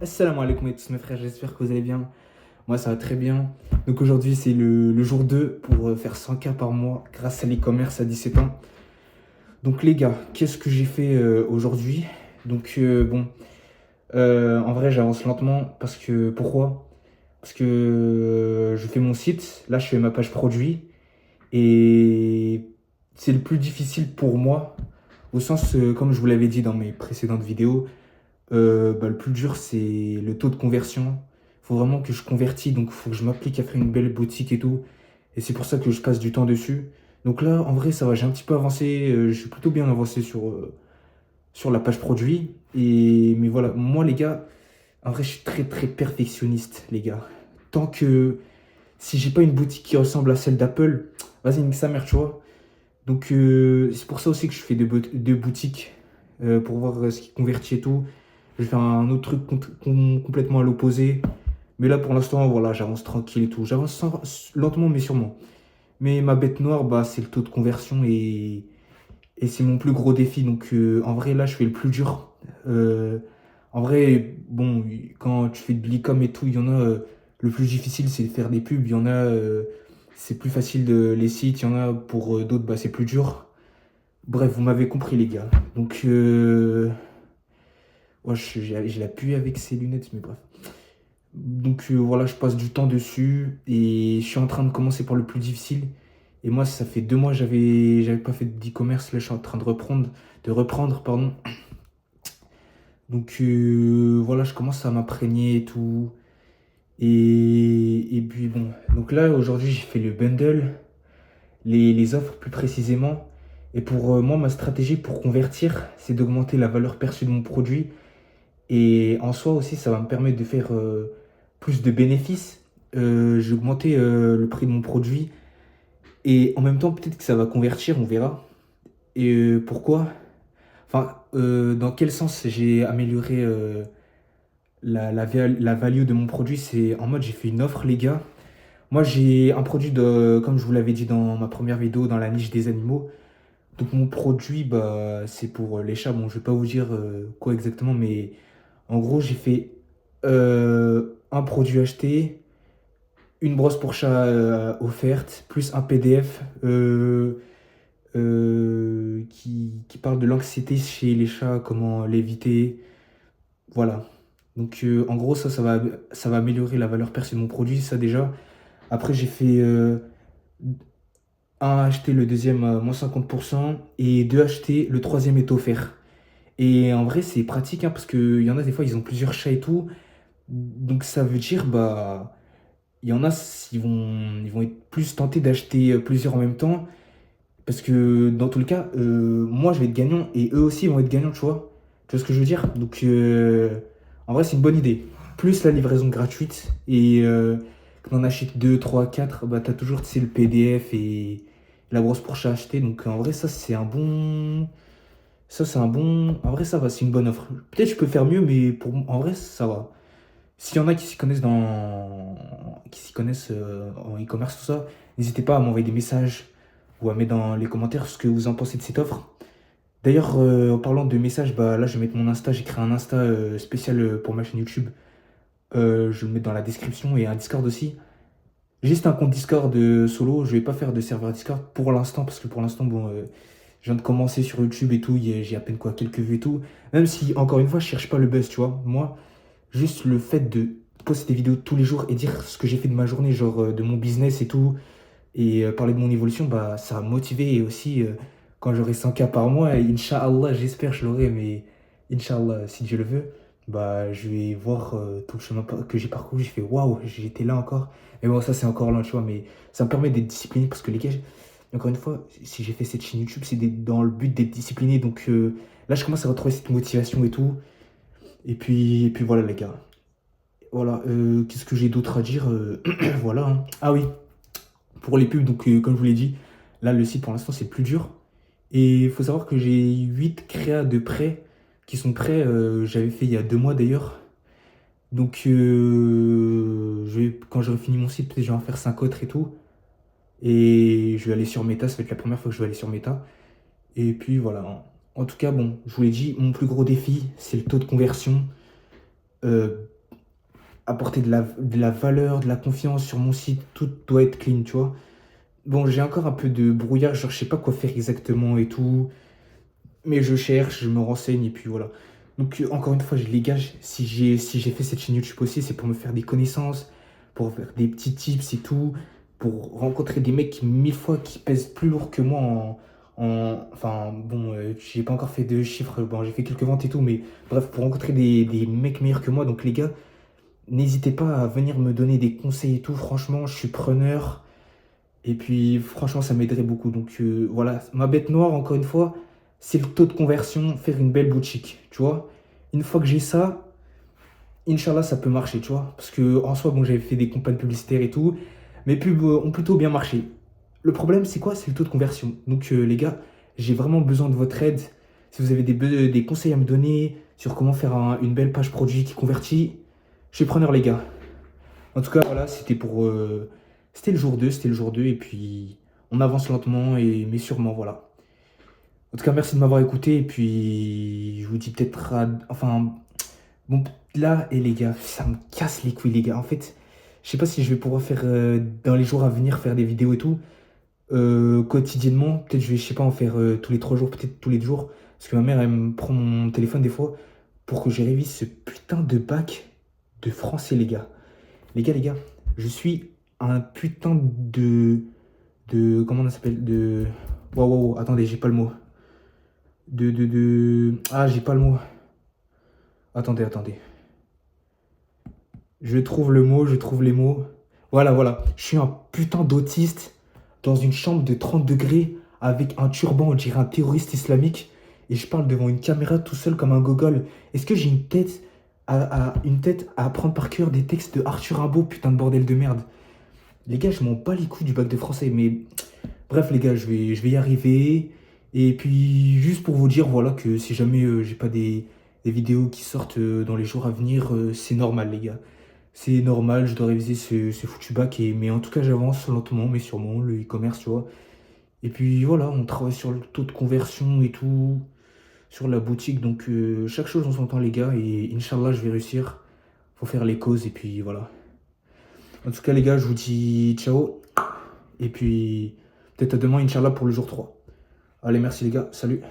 Assalamu alaikum et tous mes frères, j'espère que vous allez bien. Moi ça va très bien. Donc aujourd'hui c'est le jour 2 pour faire 100K par mois grâce à l'e-commerce à 17 ans. Donc les gars, qu'est-ce que j'ai fait aujourd'hui? Donc en vrai j'avance lentement parce que pourquoi? Parce que je fais mon site, là je fais ma page produit et c'est le plus difficile pour moi au sens comme je vous l'avais dit dans mes précédentes vidéos. Le plus dur, c'est le taux de conversion. Il faut vraiment que je convertis, donc il faut que je m'applique à faire une belle boutique et tout. Et c'est pour ça que je passe du temps dessus. Donc là, en vrai, ça va, j'ai un petit peu avancé. Je suis plutôt bien avancé sur la page produit. Mais voilà, moi, les gars, en vrai, je suis très, très perfectionniste, les gars. Tant que si j'ai pas une boutique qui ressemble à celle d'Apple, vas-y, nique sa mère, tu vois. Donc c'est pour ça aussi que je fais deux boutiques pour voir ce qui convertit et tout. Je vais faire un autre truc complètement à l'opposé. Mais là pour l'instant, voilà, j'avance tranquille et tout. Lentement mais sûrement. Mais ma bête noire, bah, c'est le taux de conversion et c'est mon plus gros défi. Donc en vrai, là, je fais le plus dur. Euh, En vrai, bon, quand tu fais de l'e-com et tout, il y en a, le plus difficile, c'est de faire des pubs. Il y en a, c'est plus facile de les sites. Il y en a, pour d'autres, bah, c'est plus dur. Bref, vous m'avez compris, les gars. Donc, ouais, j'ai la pluie avec ces lunettes, mais bref. Donc, voilà, je passe du temps dessus et je suis en train de commencer par le plus difficile. Et moi, ça fait 2 mois que j'avais pas fait d'e-commerce. Là, je suis en train de reprendre, pardon. Donc, voilà, je commence à m'imprégner et tout. Et puis, bon. Donc là, aujourd'hui, j'ai fait le bundle, les offres plus précisément. Et pour moi, ma stratégie pour convertir, c'est d'augmenter la valeur perçue de mon produit. Et en soi aussi, ça va me permettre de faire plus de bénéfices. J'ai augmenté le prix de mon produit. Et en même temps, peut-être que ça va convertir, on verra. Et pourquoi? Enfin, dans quel sens j'ai amélioré la value de mon produit? C'est en mode, j'ai fait une offre, les gars. Moi, j'ai un produit comme je vous l'avais dit dans ma première vidéo, dans la niche des animaux. Donc, mon produit, bah, c'est pour les chats. Bon, je vais pas vous dire quoi exactement, mais en gros, j'ai fait un produit acheté, une brosse pour chat offerte, plus un PDF qui parle de l'anxiété chez les chats, comment l'éviter. Voilà. Donc, en gros, ça va améliorer la valeur perçue de mon produit, ça déjà. Après, j'ai fait un acheté, le deuxième à moins 50%, et deux achetés, le troisième est offert. Et en vrai, c'est pratique, hein, parce qu'il y en a des fois, ils ont plusieurs chats et tout. Donc, ça veut dire, bah, il y en a, ils vont être plus tentés d'acheter plusieurs en même temps. Parce que dans tout le cas, moi, je vais être gagnant et eux aussi vont être gagnants, tu vois. Tu vois ce que je veux dire? Donc, en vrai, c'est une bonne idée. Plus la livraison gratuite et quand on achète 2 3 4 bah, t'as toujours, tu sais, le PDF et la brosse pour chat acheté. Donc, en vrai, ça, c'est un bon. Ça, c'est un bon. En vrai, ça va, c'est une bonne offre. Peut-être je peux faire mieux, mais en vrai, ça va. S'il y en a qui s'y connaissent en e-commerce, tout ça, n'hésitez pas à m'envoyer des messages ou à mettre dans les commentaires ce que vous en pensez de cette offre. D'ailleurs, en parlant de messages, bah là je vais mettre mon Insta, j'ai créé un Insta spécial pour ma chaîne YouTube. Je vais le mettre dans la description et un Discord aussi. J'ai juste un compte Discord solo, je vais pas faire de serveur Discord pour l'instant parce que pour l'instant, bon, je viens de commencer sur YouTube et tout, j'ai à peine quoi, quelques vues et tout. Même si, encore une fois, je cherche pas le buzz, tu vois. Moi, juste le fait de poster des vidéos tous les jours et dire ce que j'ai fait de ma journée, genre de mon business et tout, et parler de mon évolution, bah, ça va me motiver. Et aussi, quand j'aurai 100K par mois, et Inch'Allah, j'espère que je l'aurai, mais Inch'Allah, si Dieu le veut, bah, je vais voir tout le chemin que j'ai parcouru. J'ai fait waouh, j'étais là encore. Mais bon, ça, c'est encore loin, tu vois, mais ça me permet d'être discipliné parce que les gars, encore une fois, si j'ai fait cette chaîne YouTube, c'est dans le but d'être discipliné. Donc là, je commence à retrouver cette motivation et tout. Et puis voilà, les gars. Voilà, qu'est-ce que j'ai d'autre à dire? Voilà, hein. Ah oui, pour les pubs, donc comme je vous l'ai dit, là le site pour l'instant c'est le plus dur. Et il faut savoir que j'ai 8 créas de prêts qui sont prêts, j'avais fait il y a 2 mois d'ailleurs. Donc quand j'aurai fini mon site, peut-être je vais en faire 5 autres et tout. Et je vais aller sur Meta, ça va être la première fois que je vais aller sur Meta. Et puis voilà, en tout cas, bon, je vous l'ai dit, mon plus gros défi, c'est le taux de conversion. apporter de la valeur, de la confiance sur mon site. Tout doit être clean, tu vois. Bon, j'ai encore un peu de brouillard, genre je sais pas quoi faire exactement et tout. Mais je cherche, je me renseigne et puis voilà. Donc encore une fois, les gars, si j'ai fait cette chaîne YouTube aussi, c'est pour me faire des connaissances, pour faire des petits tips et tout, pour rencontrer des mecs qui, mille fois qui pèsent plus lourd que moi enfin bon, j'ai pas encore fait de chiffres, bon j'ai fait quelques ventes et tout, mais bref, pour rencontrer des mecs meilleurs que moi. Donc les gars, n'hésitez pas à venir me donner des conseils et tout, franchement, je suis preneur. Et puis, franchement, ça m'aiderait beaucoup. Donc, voilà, ma bête noire, encore une fois, c'est le taux de conversion, faire une belle boutique, tu vois. Une fois que j'ai ça, Inch'Allah, ça peut marcher, tu vois. Parce que, en soi, bon, j'avais fait des campagnes publicitaires et tout. Mes pubs ont plutôt bien marché. Le problème, c'est quoi? C'est le taux de conversion. Donc, les gars, j'ai vraiment besoin de votre aide. Si vous avez des conseils à me donner sur comment faire une belle page produit qui convertit, je suis preneur, les gars. En tout cas, voilà, c'était le jour 2, et puis on avance lentement, mais sûrement, voilà. En tout cas, merci de m'avoir écouté, et puis je vous dis peut-être enfin, bon, là, et les gars, ça me casse les couilles, les gars. En fait, je sais pas si je vais pouvoir faire, dans les jours à venir, faire des vidéos et tout, quotidiennement. Peut-être je sais pas, en faire tous les 3 jours, peut-être tous les 2 jours, parce que ma mère, elle me prend mon téléphone des fois pour que je révise ce putain de bac de français, les gars. Les gars, je suis un putain comment on s'appelle? Waouh, attendez, j'ai pas le mot. Ah, j'ai pas le mot. Attendez. Je trouve le mot, je trouve les mots. Voilà. Je suis un putain d'autiste dans une chambre de 30 degrés avec un turban, on dirait un terroriste islamique. Et je parle devant une caméra tout seul comme un gogol. Est-ce que j'ai une tête à apprendre par cœur des textes de Arthur Rimbaud, putain de bordel de merde? Les gars, je m'en bats les couilles du bac de français, mais bref, les gars, je vais y arriver. Et puis, juste pour vous dire, voilà, que si jamais j'ai pas des vidéos qui sortent dans les jours à venir, c'est normal, les gars. C'est normal, je dois réviser ce foutu bac. Mais en tout cas, j'avance lentement, mais sûrement, le e-commerce, tu vois. Et puis voilà, on travaille sur le taux de conversion et tout, sur la boutique. Donc, chaque chose on s'entend, les gars. Et Inch'Allah, je vais réussir. Faut faire les causes, et puis voilà. En tout cas, les gars, je vous dis ciao. Et puis, peut-être à demain, Inch'Allah, pour le jour 3. Allez, merci les gars. Salut.